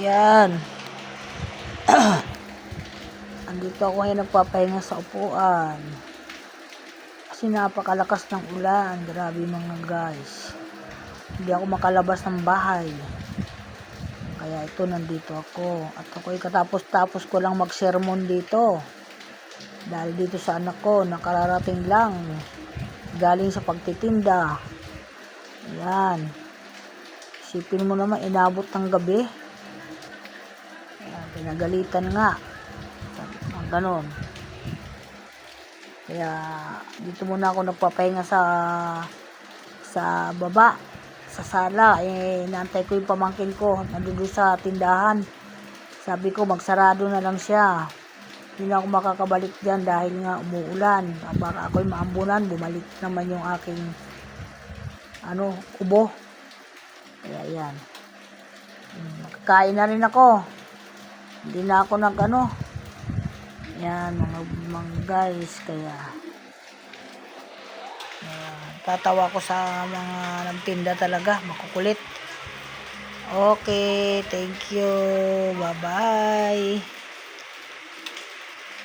Yan. Andito ako ngayon nagpapahinga sa upuan. Kasi napakalakas ng ulan. Grabe mga guys. Hindi ako makalabas ng bahay. Kaya ito, nandito ako. At ako'y katapos-tapos ko lang mag-sermon dito. Dahil dito sa anak ko, nakararating lang. Galing sa pagtitinda. Ayan. Isipin mo naman, inabot ng gabi. Ayan, pinagalitan nga. Ganon. Kaya dito muna ako nagpapahinga sa baba, sa sala. Inaantay ko yung pamangkin ko nandun sa tindahan. Sabi ko magsarado na lang siya, hindi na ako makakabalik dyan dahil nga umuulan. Baka ako'y maambunan, bumalik naman yung aking kubo. Kaya yan, makakain na rin ako. Hindi na ako yan mga guys. Kaya tatawa ko sa mga nagtinda talaga, makukulit. Okay, thank you, bye bye.